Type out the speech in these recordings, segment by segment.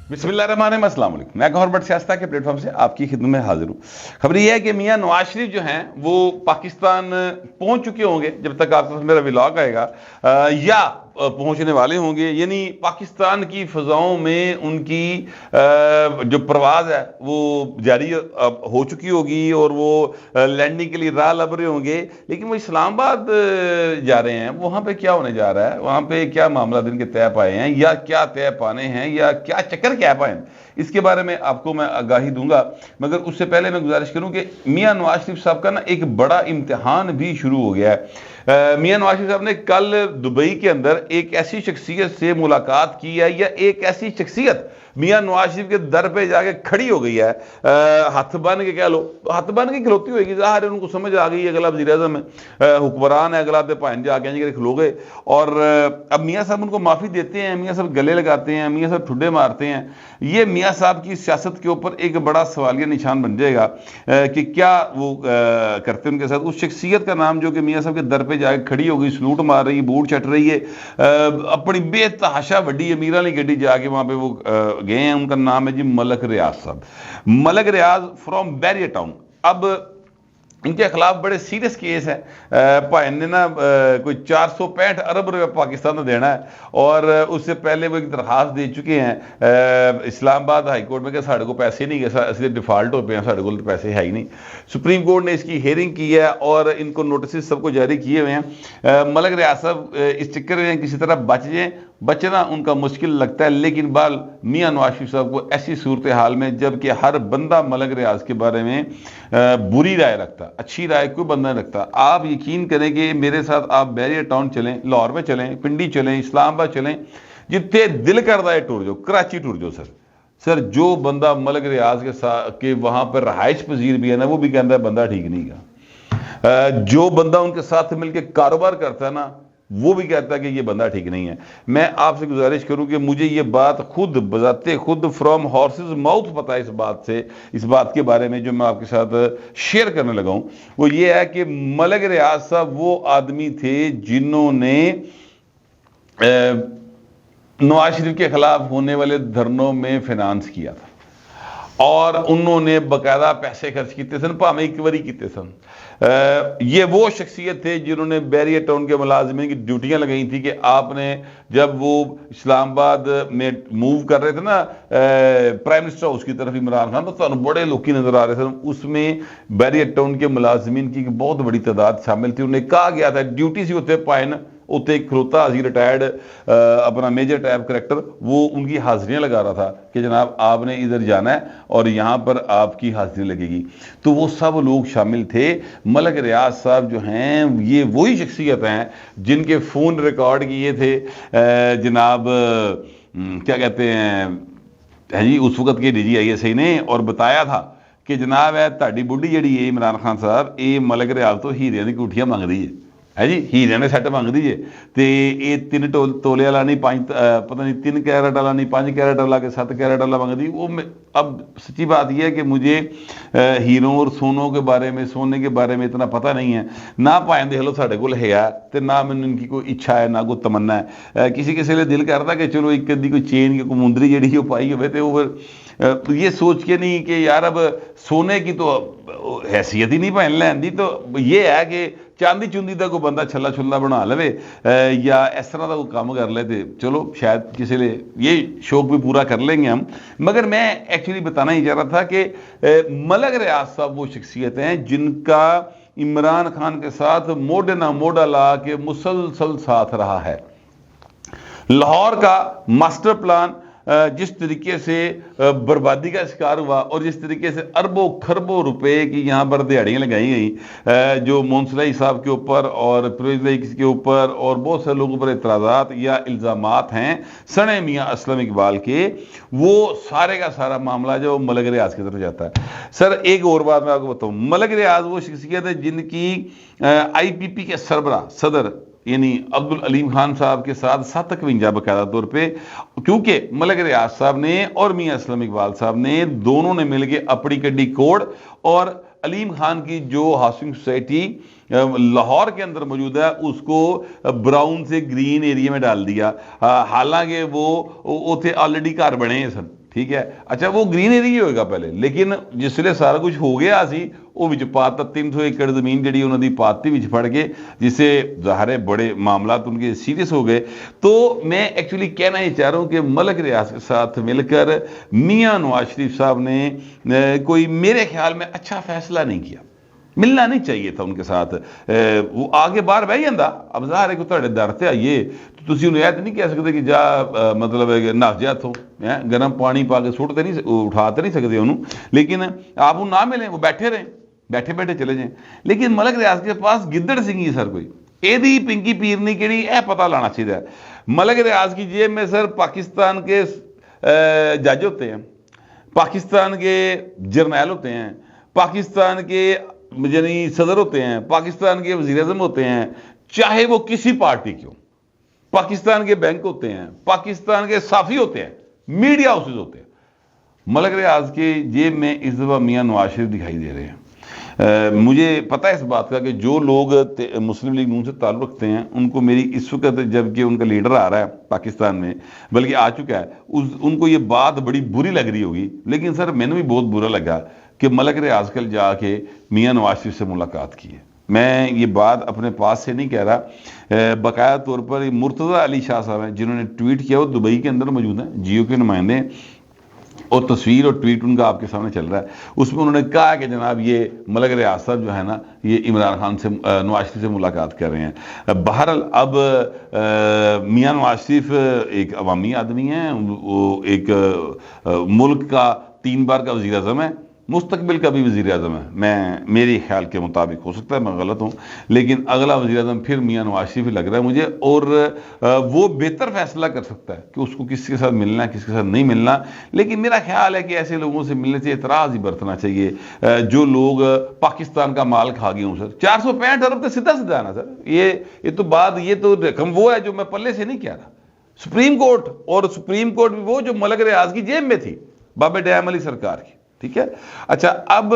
بسم اللہ الرحمن الرحیم، السلام علیکم۔ میں گوہر بٹ سیاستہ کے پلیٹ فارم سے آپ کی خدمت میں حاضر ہوں۔ خبر یہ ہے کہ میاں نواز شریف جو ہیں وہ پاکستان پہنچ چکے ہوں گے جب تک آپ میرا ولاگ آئے گا، یا پہنچنے والے ہوں گے، یعنی پاکستان کی فضاؤں میں ان کی جو پرواز ہے وہ جاری ہو چکی ہوگی اور وہ لینڈنگ کے لیے راہ لب رہے ہوں گے۔ لیکن وہ اسلام آباد جا رہے ہیں، وہاں پہ کیا ہونے جا رہا ہے، وہاں پہ کیا معاملات ان کے طے پائے ہیں یا کیا طے پانے ہیں یا کیا چکر کیا پائے ہیں، اس کے بارے میں آپ کو میں آگاہی دوں گا۔ مگر اس سے پہلے میں گزارش کروں کہ میاں نواز شریف صاحب کا نا ایک بڑا امتحان بھی شروع ہو گیا ہے۔ میاں نواز شریف صاحب نے کل دبئی کے اندر ایک ایسی شخصیت سے ملاقات کی ہے، یا ایک ایسی شخصیت میاں نواز شریف کے در پہ جا کے کھڑی ہو گئی ہے، ہاتھ بن کے کہہ لو، ہاتھ بن کے کھلوتی ہوئے گی، ظاہر ہے ان کو سمجھ آ گئی ہے اگلا وزیر اعظم حکمران ہے، اگلا پائن جا کے کھلو گئے۔ اور اب میاں صاحب ان کو معافی دیتے ہیں، میاں صاحب گلے لگاتے ہیں، میاں صاحب ٹھڈے مارتے ہیں۔ یہ میاں صاحب کی سیاست کے اوپر ایک بڑا سوالیہ نشان بن جائے گا کہ کیا وہ کرتے ان کے ساتھ۔ اس شخصیت کا نام جو کہ میاں صاحب کے در پہ جا کے کھڑی ہو گئی، سلوٹ مار رہی ہے، بوٹ چٹ رہی ہے، اپنی بے تحاشا وڈی امیراں والی گڈی جا کے وہاں پہ وہ گئے ہیں، ان کا نام ہے جی ملک ریاض صاحب، ملک ریاض فرام بیریئر ٹاؤن۔ اب ان کے خلاف بڑے سیریس کیس ہے، بھائی نے نا کوئی 465 ارب روپے پاکستان کو دینا ہے، اور اس سے پہلے وہ ایک درخواست دے چکے ہیں اسلام آباد ہائی کورٹ میں کہ ساڑھے کو پیسے نہیں گئے، اس لیے ڈیفالٹ ہو پہ ہیں، ساڑھے کو پیسے ہے ہی نہیں۔ سپریم کورٹ نے اس کی ہیئرنگ کی ہے اور ان کو نوٹسز سب کو جاری کیے ہوئے ہیں۔ ملک ریاض صاحب اس چکر میں کسی طرح بچ جائیں، بچنا ان کا مشکل لگتا ہے، لیکن بال میاں نواز شریف صاحب کو ایسی صورتحال میں جب کہ ہر بندہ ملک ریاض کے بارے میں بری رائے رکھتا، اچھی رائے کوئی بندہ نہیں رکھتا۔ آپ یقین کریں کہ میرے ساتھ آپ بیریئر ٹاؤن چلیں، لاہور میں چلیں، پنڈی چلیں، اسلام آباد چلیں، جتنے دل کرتا ہے ٹور جاؤ، کراچی ٹور جاؤ سر جو بندہ ملک ریاض کے ساتھ کہ وہاں پر رہائش پذیر بھی ہے نا، وہ بھی کہتا ہے بندہ ٹھیک نہیں گا۔ جو بندہ ان کے ساتھ مل کے کاروبار کرتا ہے نا، وہ بھی کہتا ہے کہ یہ بندہ ٹھیک نہیں ہے۔ میں آپ سے گزارش کروں کہ مجھے یہ بات خود بذات خود فرام ہارسز ماؤتھ پتا ہے اس بات کے بارے میں جو میں آپ کے ساتھ شیئر کرنے لگا ہوں، وہ یہ ہے کہ ملک ریاض صاحب وہ آدمی تھے جنہوں نے نواز شریف کے خلاف ہونے والے دھرنوں میں فائنانس کیا تھا، اور انہوں نے باقاعدہ پیسے خرچ کیتے سن، پاویں ایک باری کیتے سن۔ یہ وہ شخصیت تھے جنہوں نے بیریئر ٹاؤن کے ملازمین کی ڈیوٹیاں لگائی تھی کہ آپ نے جب وہ اسلام آباد میں موو کر رہے تھے نا پرائم منسٹر ہاؤس کی طرف عمران خان، تو بڑے لوگ نظر آ رہے تھے، اس میں بیریئر ٹاؤن کے ملازمین کی بہت بڑی تعداد شامل تھی۔ انہیں کہا گیا تھا ڈیوٹی سے ہوتے پائن اتنے ایک کھلوتا حضی ریٹائرڈ اپنا میجر ٹائپ کریکٹر، وہ ان کی حاضریاں لگا رہا تھا کہ جناب آپ نے ادھر جانا ہے اور یہاں پر آپ کی حاضری لگے گی، تو وہ سب لوگ شامل تھے۔ ملک ریاض صاحب جو ہیں یہ وہی شخصیت ہیں جن کے فون ریکارڈ کیے تھے جناب کیا کہتے ہیں جی اس وقت کے D G I S I نے، اور بتایا تھا کہ جناب ہے تہاڈی بڈھی جڑی ہے عمران خان صاحب، یہ ملک ریاض تو ہیریاں دی کوٹھیاں منگ رہی ہے جی، ہیریاں نے سیٹ منگ دی ہے، تے یہ 3 تولے والا نہیں، 5 پتہ نہیں 3 کیرٹ والا نہیں، 5 کیرٹ والا کہ 7 کیرٹ والا منگ دی۔ وہ اب سچی بات یہ ہے کہ مجھے ہیروں اور سونوں کے بارے میں، سونے کے بارے میں اتنا پتہ نہیں ہے، نہ پائیں دیکھ لو ساڈے کول ہے تے نہ میں ان کی کوئی اچھا ہے، نہ کوئی تمنا ہے۔ کسی کسی لیے دل کرتا کہ چلو ایک ادھی کوئی چین کی کوئی مندری جڑی وہ پائی ہوئے تے وہ یہ سوچ کے نہیں کہ یار اب سونے کی تو حیثیت ہی نہیں پہن لین دی، تو یہ ہے کہ چاندی چوندی دا کوئی بندہ چھلا چھلا بنا لے یا اس طرح دا کوئی کام کر لے، تے چلو شاید کسی لئے یہ شوق بھی پورا کر لیں گے ہم۔ مگر میں ایکچولی بتانا ہی چاہ رہا تھا کہ ملک ریاض صاحب وہ شخصیت ہیں جن کا عمران خان کے ساتھ موڈے نہ موڈا لا کے مسلسل ساتھ رہا ہے۔ لاہور کا ماسٹر پلان جس طریقے سے بربادی کا شکار ہوا اور جس طریقے سے اربوں خربوں روپے کی یہاں پر دیہڑیاں لگائی گئیں، جو مونسلائی صاحب کے اوپر اور پرویز کے اوپر اور بہت سے لوگوں پر اعتراضات یا الزامات ہیں سنے میاں اسلم اقبال کے، وہ سارے کا سارا معاملہ جو ملک ریاض کی طرف جاتا ہے۔ سر ایک اور بات میں آپ کو بتاؤں، ملک ریاض وہ شخصیت ہے جن کی آئی پی پی کے سربراہ صدر یعنی عبدالعلیم خان صاحب کے ساتھ 751 باقاعدہ طور پہ، کیونکہ ملک ریاض صاحب نے اور میاں اسلم اقبال صاحب نے دونوں نے مل کے اپنی کڈی کوڑ اور علیم خان کی جو ہاؤسنگ سوسائٹی لاہور کے اندر موجود ہے اس کو براؤن سے گرین ایریا میں ڈال دیا، حالانکہ وہ اتنے آلریڈی گھر بنے ہیں سن، ٹھیک ہے. اچھا وہ گرین ایریا ہوئے گا پہلے, لیکن جس ویلے سارا کچھ ہو گیا سی وہ وچ پاتا 300 ایکڑ زمین جڑی انہوں دی پاتی وچ پڑ کے, جس سے ظاہر بڑے معاملات ان کے سیریس ہو گئے. تو میں ایکچولی کہنا یہ چاہ رہا ہوں کہ ملک ریاض کے ساتھ مل کر میاں نواز شریف صاحب نے کوئی میرے خیال میں اچھا فیصلہ نہیں کیا. ملنا نہیں چاہیے تھا ان کے ساتھ, وہ آگے باہر بہ جاندہ. اب ظاہر ہے کہ تھوڑے در تے آئیے تو تسی انہیں ایت نہیں کہہ سکتے کہ جا مطلب نس جا تھو, گرم پانی پا کے سٹتے نہیں, اٹھاتے نہیں سکتے انہوں, لیکن آپ نہ ملیں, وہ بیٹھے رہیں, بیٹھے بیٹھے چلے جائیں. لیکن ملک ریاض کے پاس گدڑ سنگھی سر کوئی ایدی پنکی پیرنی کیڑی اے پتہ لانا چاہیے. ملک ریاض کی جیب میں سر پاکستان کے جج ہوتے ہیں, پاکستان کے جرنیل ہوتے ہیں, پاکستان کے یعنی صدر ہوتے ہیں, پاکستان کے وزیر اعظم ہوتے ہیں, چاہے وہ کسی پارٹی کی ہو, پاکستان کے بینک ہوتے ہیں, پاکستان کے صحافی ہوتے ہیں, میڈیا ہاؤسز ہوتے ہیں. ملک ریاض کے جیب میں اس دفعہ میاں نواز شریف دکھائی دے رہے ہیں. مجھے پتہ ہے اس بات کا کہ جو لوگ مسلم لیگ نون سے تعلق رکھتے ہیں ان کو میری اس وقت جب کہ ان کا لیڈر آ رہا ہے پاکستان میں, بلکہ آ چکا ہے, ان کو یہ بات بڑی بری لگ رہی ہوگی. لیکن سر میں نے بھی بہت برا لگا کہ ملک ریاض کل جا کے میاں نواز شریف سے ملاقات کی ہے. میں یہ بات اپنے پاس سے نہیں کہہ رہا, باقاعدہ طور پر مرتضی علی شاہ صاحب ہیں جنہوں نے ٹویٹ کیا, وہ دبئی کے اندر موجود ہیں, جیو کے نمائندے, اور تصویر اور ٹویٹ ان کا آپ کے سامنے چل رہا ہے. اس میں انہوں نے کہا کہ جناب یہ ملک ریاض صاحب جو ہے نا یہ عمران خان سے نواز شریف سے ملاقات کر رہے ہیں. بہرحال اب میاں نواز شریف ایک عوامی آدمی ہیں, وہ ایک ملک کا 3 بار کا وزیر اعظم ہے, مستقبل کا بھی وزیر اعظم ہے. میری خیال کے مطابق, ہو سکتا ہے میں غلط ہوں, لیکن اگلا وزیر اعظم پھر میاں نواز شریف لگ رہا ہے مجھے, اور وہ بہتر فیصلہ کر سکتا ہے کہ اس کو کس کے ساتھ ملنا ہے کس کے ساتھ نہیں ملنا. لیکن میرا خیال ہے کہ ایسے لوگوں سے ملنے سے اعتراض ہی برتنا چاہیے جو لوگ پاکستان کا مال کھا گئے ہوں. سر 465 ارب تو سیدھا سیدھا نا سر, یہ تو بات, یہ تو رقم وہ ہے جو میں پلے سے نہیں کہہ رہا. سپریم کورٹ, اور سپریم کورٹ بھی وہ جو ملک ریاض کی جیب میں تھی, بابے ڈیم علی سرکار کی. ٹھیک ہے. اچھا اب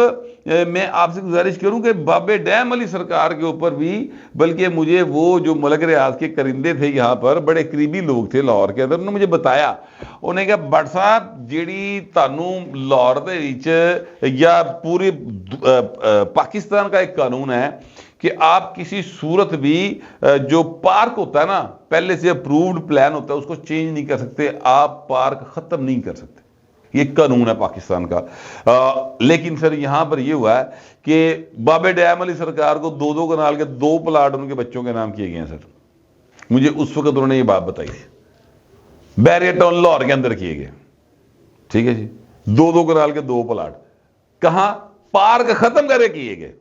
میں آپ سے گزارش کروں کہ بابے ڈیم علی سرکار کے اوپر بھی, بلکہ مجھے وہ جو ملک ریاض کے کرندے تھے یہاں پر, بڑے قریبی لوگ تھے لاہور کے اندر, انہوں نے مجھے بتایا, انہیں کہا بٹ صاحب جیڑی تانوں لاہور دے وچ یا پوری پاکستان کا ایک قانون ہے کہ آپ کسی صورت بھی جو پارک ہوتا ہے نا پہلے سے اپرووڈ پلان ہوتا ہے اس کو چینج نہیں کر سکتے, آپ پارک ختم نہیں کر سکتے. یہ قانون ہے پاکستان کا. لیکن سر یہاں پر یہ ہوا ہے کہ بابے ڈیم علی سرکار کو 2 کنال کے 2 پلاٹ ان کے بچوں کے نام کیے گئے ہیں. سر مجھے اس وقت انہوں نے یہ بات بتائی تھی, بیریا ٹاؤن لاہور کے اندر کیے گئے. ٹھیک ہے جی, 2 کنال کے 2 پلاٹ کہاں پارک ختم کرے کیے گئے.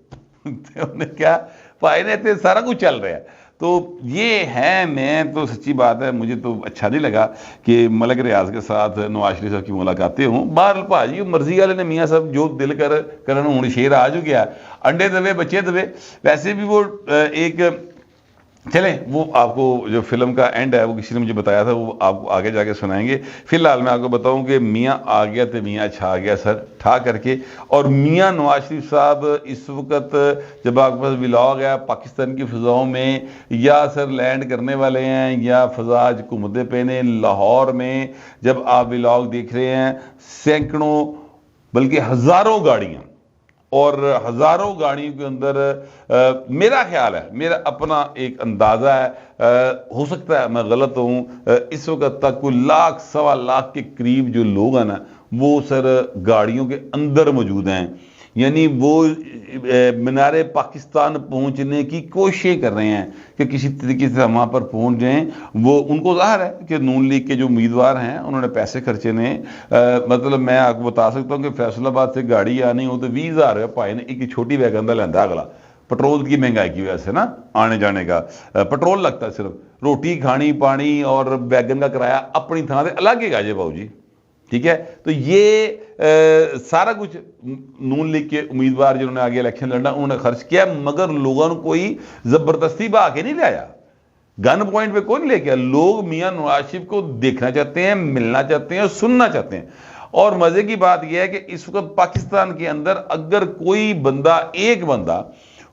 انہوں نے کیا بھائی نے سارا کچھ چل رہا ہے. تو یہ ہے, میں تو سچی بات ہے مجھے تو اچھا نہیں لگا کہ ملک ریاض کے ساتھ نواز شریف صاحب کی ملاقاتیں ہوں. بہرحال بھاجی مرضی والے نے میاں صاحب جو دل کرن ہوں شیر آ جو گیا, انڈے دوے بچے دوے. ویسے بھی وہ ایک چلیں وہ آپ کو جو فلم کا اینڈ ہے وہ کسی نے مجھے بتایا تھا, وہ آپ کو آگے جا کے سنائیں گے. فی الحال میں آپ کو بتاؤں کہ میاں آ گیا تو میاں چھا گیا سر ٹھا کر کے. اور میاں نواز شریف صاحب اس وقت جب آپ کے پاس ولاگ ہے پاکستان کی فضاؤں میں, یا سر لینڈ کرنے والے ہیں یا فضا گھومتے پے نے لاہور میں, جب آپ ولاگ دیکھ رہے ہیں سینکڑوں بلکہ ہزاروں گاڑیاں, اور ہزاروں گاڑیوں کے اندر میرا خیال ہے, میرا اپنا ایک اندازہ ہے, ہو سکتا ہے میں غلط ہوں, اس وقت تک کوئی 100,000 سوا لاکھ کے قریب جو لوگ ہیں نا وہ سر گاڑیوں کے اندر موجود ہیں. یعنی وہ مینار پاکستان پہنچنے کی کوششیں کر رہے ہیں کہ کسی طریقے سے وہاں پر پہنچ جائیں. وہ ان کو ظاہر ہے کہ نون لیگ کے جو امیدوار ہیں انہوں نے پیسے خرچے نے, مطلب میں آپ کو بتا سکتا ہوں کہ فیصل آباد سے گاڑی آنی ہو تو 20,000 پائے نے ایک چھوٹی ویگن کا لینا اگلا. پٹرول کی مہنگائی کی وجہ سے نا آنے جانے کا پٹرول لگتا ہے, صرف روٹی کھانی پانی اور ویگن کا کرایہ اپنی تھان سے الگ ہی گاجے باؤ جی. ٹھیک ہے. تو یہ سارا کچھ نون لیگ کے امیدوار جنہوں نے آگے الیکشن لڑنا انہوں نے خرچ کیا, مگر لوگوں نے کوئی زبردستی بہا کے نہیں لایا, گن پوائنٹ پہ کوئی نہیں لے کے. لوگ میاں نواز شریف کو دیکھنا چاہتے ہیں, ملنا چاہتے ہیں, سننا چاہتے ہیں. اور مزے کی بات یہ ہے کہ اس وقت پاکستان کے اندر اگر کوئی بندہ, ایک بندہ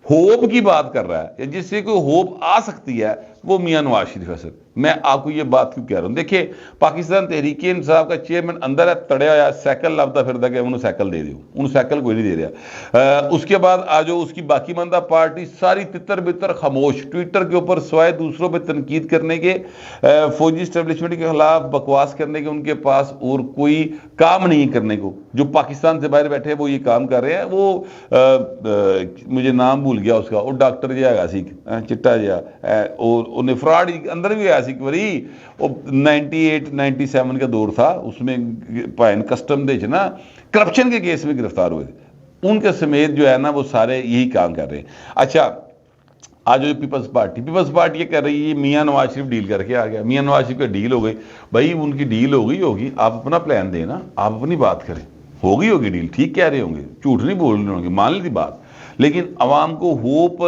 ہوپ کی بات کر رہا ہے جس سے کوئی ہوپ آ سکتی ہے, وہ میاں نواز شریف ہے سر. میں آپ کو یہ بات کیوں کہہ رہا ہوں؟ دیکھیں پاکستان تحریک انصاف کا چیئرمین اندر ہے تڑیا ہوا سائیکل لابتا پھرتا کہ انہوں سائیکل دے دیو، انہوں سائیکل کوئی نہیں دے رہا. اس کے بعد آ جو اس کی باقی ماندہ پارٹی ساری تتر بتر خاموش، ٹویٹر کے اوپر سوائے دوسروں پہ تنقید کرنے کے، فوجی اسٹیبلشمنٹ کے خلاف بکواس کرنے کے ان کے پاس اور کوئی کام نہیں کرنے کو. جو پاکستان سے باہر بیٹھے وہ یہ کام کر رہے ہیں. وہ مجھے نام بھول گیا اس کا، وہ ڈاکٹر جہا ہے سی چٹا جہا، اور انہیں فراڈ اندر بھی آیا سی ایک باری. وہ 98 97 کا دور تھا، اس میں پائن کسٹم دے نا کرپشن کے کیس میں گرفتار ہوئے تھے. ان کے سمیت جو ہے نا وہ سارے یہی کام کر رہے ہیں. اچھا آج جو پیپلز پارٹی یہ کہہ رہی ہے میاں نواز شریف ڈیل کر کے آ گیا، میاں نواز شریف کا ڈیل ہو گئی. بھائی ان کی ڈیل ہوگی، آپ اپنا پلان دیں نا، آپ اپنی بات کریں. ہوگی ڈیل، ٹھیک کہہ رہے ہوں گے، جھوٹ نہیں بول رہے ہوں گے، مان لی تھی بات. لیکن عوام کو ہوپ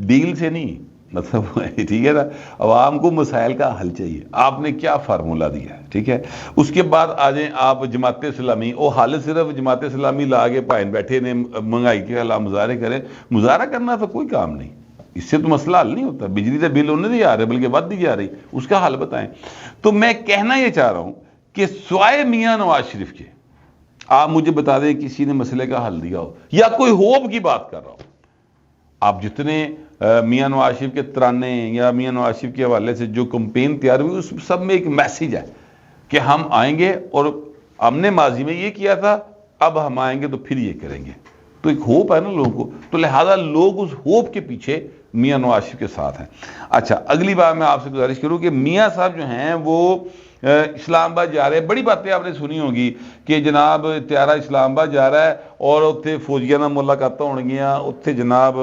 ڈیل سے نہیں، مطلب ٹھیک ہے نا، عوام کو مسائل کا حل چاہیے. آپ نے کیا فارمولہ دیا ہے؟ ٹھیک ہے. اس کے بعد آ جائیں آپ جماعت اسلامی، وہ حال صرف جماعت اسلامی لا کے پائن بیٹھے نے مہنگائی کے خلاف مظاہرے کریں. مظاہرہ کرنا تو کوئی کام نہیں، اس سے تو مسئلہ حل نہیں ہوتا. بجلی کا بل انہیں نہیں آ رہے بلکہ بد دی جا رہی، اس کا حل بتائیں. تو میں کہنا یہ چاہ رہا ہوں کہ سوائے میاں نواز شریف کے آپ مجھے بتا دیں کسی نے مسئلے کا حل دیا ہو یا کوئی ہوپ کی بات کر رہا ہو. آپ جتنے میاں نواز شریف کے ترانے یا میاں نواز شریف کے حوالے سے جو کمپین تیار ہوئی اس سب میں ایک میسیج ہے کہ ہم آئیں گے اور ہم نے ماضی میں یہ کیا تھا، اب ہم آئیں گے تو پھر یہ کریں گے. تو ایک ہوپ ہے نا لوگوں کو، تو لہذا لوگ اس ہوپ کے پیچھے میاں نواز شریف کے ساتھ ہیں. اچھا اگلی بار میں آپ سے گزارش کروں کہ میاں صاحب جو ہیں وہ اسلام آباد جا رہے ہیں. بڑی باتیں آپ نے سنی ہوگی کہ جناب تیارہ اسلام آباد جا رہا ہے اور اتنے فوجیاں نال ملاقاتاں ہون گیاں، اتنے جناب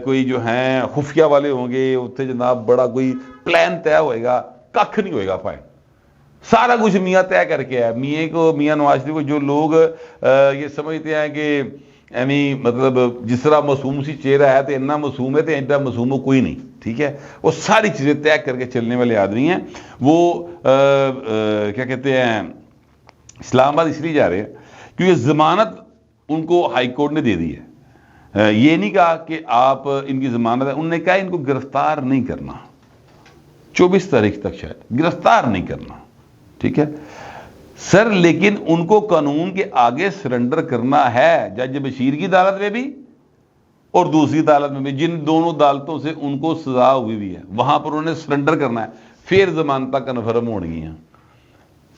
کوئی جو ہیں خفیہ والے ہوں گے، اتنے جناب بڑا کوئی پلان طے ہوئے گا. ککھ نہیں ہوئے گا پائیں، سارا کچھ میاں طے کر کے ہے. میاں نواز شریف کو جو لوگ یہ سمجھتے ہیں کہ مطلب جس طرح معصوم سی چہرہ ہے تو اتنا معصوم ہے تو اتنا معصوم کوئی نہیں. ٹھیک ہے، وہ ساری چیزیں طے کر کے چلنے والے آدمی ہیں. وہ کیا کہتے ہیں اسلام آباد اس لیے جا رہے ہیں کیونکہ ضمانت ان کو ہائی کورٹ نے دے دی ہے. یہ نہیں کہا کہ آپ ان کی ضمانت ہے، انہوں نے کہا ان کو گرفتار نہیں کرنا، 24 تاریخ تک شاید گرفتار نہیں کرنا. ٹھیک ہے سر، لیکن ان کو قانون کے آگے سرنڈر کرنا ہے، جج بشیر کی عدالت میں بھی اور دوسری عدالت میں بھی، جن دونوں عدالتوں سے ان کو سزا ہوئی بھی ہے، وہاں پر انہوں نے سرنڈر کرنا ہے. پھر ضمانتیں کنفرم ہو گئی ہیں،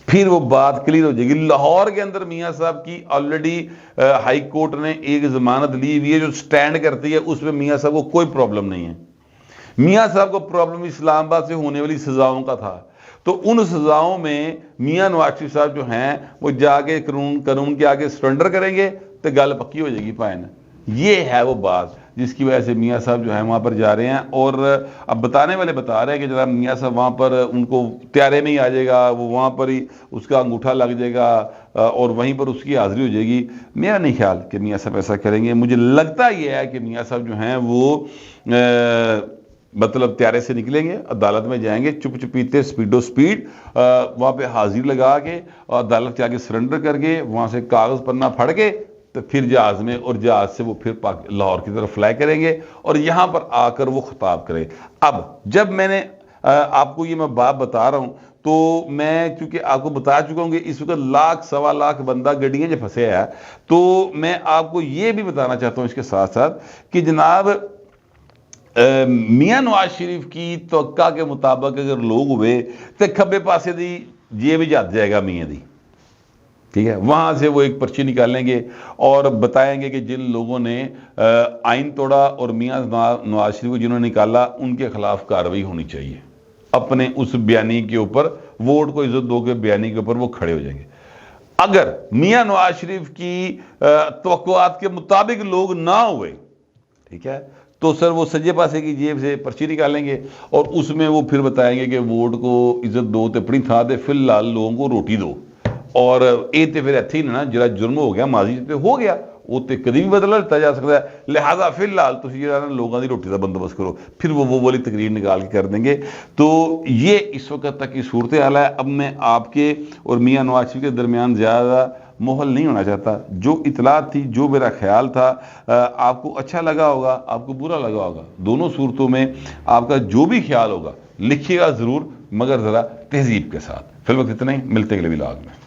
پھر وہ بات کلیئر ہو جائے گی. لاہور کے اندر میاں صاحب کی آلریڈی ہائی کورٹ نے ایک ضمانت لی ہوئی ہے جو سٹینڈ کرتی ہے، اس میں میاں صاحب کو کوئی پرابلم نہیں ہے. میاں صاحب کو پرابلم اسلام آباد سے ہونے والی سزاؤں کا تھا. تو ان سزاؤں میں میاں نواز شریف صاحب جو ہیں وہ جا کے قانون کے آگے سرنڈر کریں گے تو گل پکی ہو جائے گی پائن. یہ ہے وہ بات جس کی وجہ سے میاں صاحب جو ہیں وہاں پر جا رہے ہیں. اور اب بتانے والے بتا رہے ہیں کہ جناب میاں صاحب وہاں پر ان کو تیارے میں ہی آ جائے گا، وہ وہاں پر ہی اس کا انگوٹھا لگ جائے گا اور وہیں پر اس کی حاضری ہو جائے گی. میرا نہیں خیال کہ میاں صاحب ایسا کریں گے. مجھے لگتا یہ ہے کہ میاں صاحب جو ہیں وہ مطلب تیارے سے نکلیں گے، عدالت میں جائیں گے چپ چپیتے سپیڈ وہاں پہ حاضری لگا کے اور عدالت کے آگے سرنڈر کر کے وہاں سے کاغذ پنہ پھڑ کے تو پھر جہاز میں، اور جہاز سے وہ پھر لاہور کی طرف فلائی کریں گے اور یہاں پر آ کر وہ خطاب کریں. اب جب میں نے آپ کو یہ میں بات بتا رہا ہوں تو میں چونکہ آپ کو بتا چکا ہوں کہ اس وقت 1 سوا لاکھ بندہ گڈیاں جو پھنسے ہے، تو میں آپ کو یہ بھی بتانا چاہتا ہوں اس کے ساتھ ساتھ کہ جناب میاں نواز شریف کی توقع کے مطابق اگر لوگ ہوئے تو کھبے پاسے دی جیب جات جائے گا میاں دی. ٹھیک ہے، وہاں سے وہ ایک پرچی نکالیں گے اور بتائیں گے کہ جن لوگوں نے آئین توڑا اور میاں نواز شریف کو جنہوں نے نکالا ان کے خلاف کارروائی ہونی چاہیے. اپنے اس بیانی کے اوپر، ووٹ کو عزت دو کے بیانی کے اوپر وہ کھڑے ہو جائیں گے. اگر میاں نواز شریف کی توقعات کے مطابق لوگ نہ ہوئے، ٹھیک ہے، تو سر وہ سجے پاسے کی جیب سے پرچی نکالیں گے اور اس میں وہ پھر بتائیں گے کہ ووٹ کو عزت دو تے اپنی تھا دے، فی الحال لوگوں کو روٹی دو. اور یہ تو پھر ایتھے ہی نا جڑا جرم ہو گیا ماضی سے ہو گیا، وہ تو کدی بھی بدلا لیتا جا سکتا ہے. لہٰذا فی الحال تسی جڑا نا لوگوں کی روٹی کا بندوبست کرو، پھر وہ والی تقریر نکال کے کر دیں گے. تو یہ اس وقت تک کی صورتحال ہے. اب میں آپ کے اور میاں نواز شریف کے درمیان زیادہ محل نہیں ہونا چاہتا. جو اطلاعات تھی، جو میرا خیال تھا، آپ کو اچھا لگا ہوگا، آپ کو برا لگا ہوگا، دونوں صورتوں میں آپ کا جو بھی خیال ہوگا لکھیے گا ضرور مگر ذرا تہذیب کے ساتھ. فی الوقت اتنا ہی، ملتے ہیں اگلے ولاگ میں.